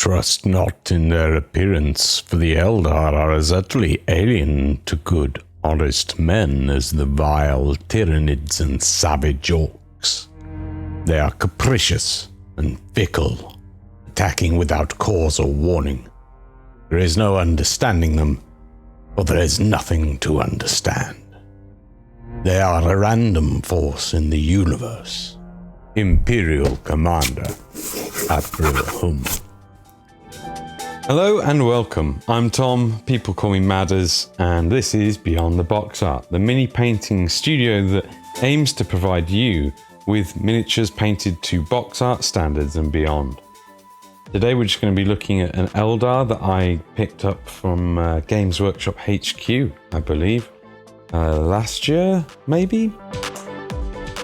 Trust not in their appearance, for the Eldar are as utterly alien to good, honest men as the vile tyrannids and savage orcs. They are capricious and fickle, attacking without cause or warning. There is no understanding them, for there is nothing to understand. They are a random force in the universe. Imperial Commander, Admiral Hum. Hello and welcome. I'm Tom, people call me Madders, and this is Beyond the Box Art, the mini painting studio that aims to provide you with miniatures painted to box art standards and beyond. Today we're just going to be looking at an Eldar that I picked up from Games Workshop HQ, I believe, last year, maybe?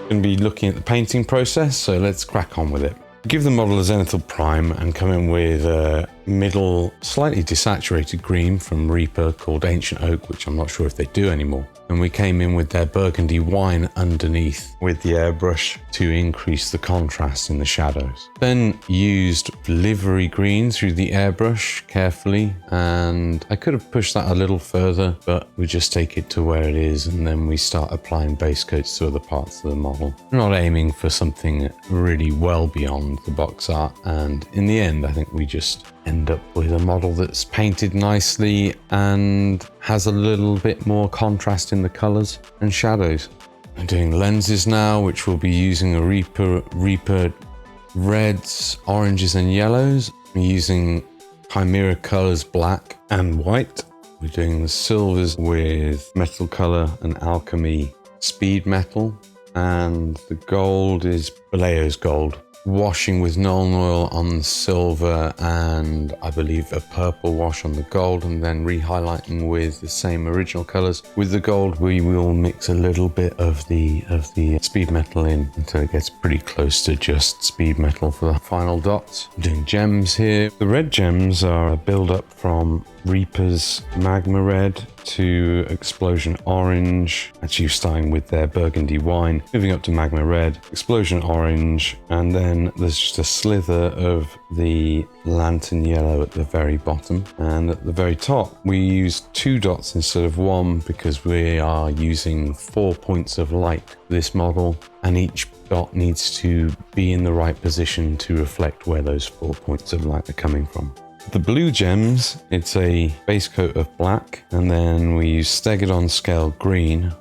Going to be looking at the painting process, so let's crack on with it. Give the model a zenithal prime and come in with a middle, slightly desaturated green from Reaper called Ancient Oak, which I'm not sure if they do anymore. And we came in with their burgundy wine underneath with the airbrush to increase the contrast in the shadows. Then used livery green through the airbrush carefully, and I could have pushed that a little further, but we just take it to where it is and then we start applying base coats to other parts of the model. We're not aiming for something really well beyond the box art, and in the end I think we just end up with a model that's painted nicely and has a little bit more contrast in the colors and shadows. I'm doing lenses now, which will be using a Reaper reds, oranges and yellows. I'm using Chimera colors black and white. We're doing the silvers with metal color and alchemy speed metal, and the gold is Baleo's gold. Washing with Nuln Oil on the silver and I believe a purple wash on the gold, and then re-highlighting with the same original colors. With the gold we will mix a little bit of the speed metal in until it gets pretty close to just speed metal for the final dots. I'm doing gems here. The red gems are a build up from Reaper's Magma Red to Explosion Orange, actually starting with their Burgundy Wine, moving up to Magma Red, Explosion Orange, and then there's just a slither of the Lantern Yellow at the very bottom. And at the very top we use 2 dots instead of 1 because we are using 4 points of light for this model, and each dot needs to be in the right position to reflect where those 4 points of light are coming from. The blue gems, it's a base coat of black, and then we use Stegadon Scale Green,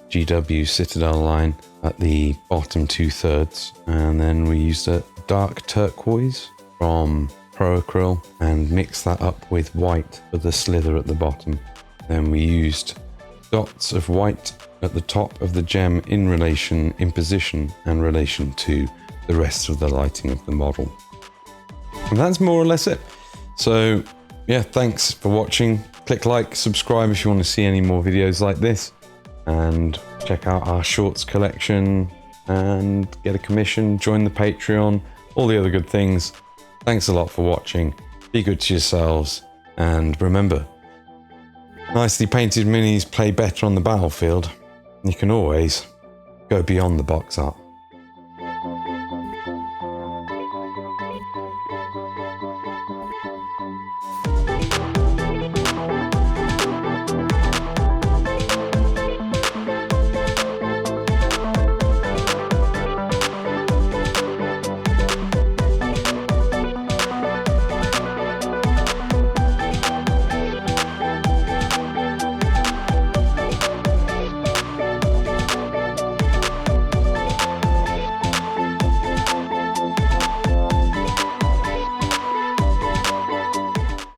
GW Citadel line, at the bottom 2/3, and then we used a dark turquoise from Pro Acryl and mixed that up with white for the slither at the bottom. Then we used dots of white at the top of the gem in position and relation to the rest of the lighting of the model. And that's more or less it. So yeah, thanks for watching. Click like, subscribe if you want to see any more videos like this, and check out our shorts collection and get a commission, join the Patreon, all the other good things. Thanks a lot for watching. Be good to yourselves, and remember, nicely painted minis play better on the battlefield. You can always go beyond the box art.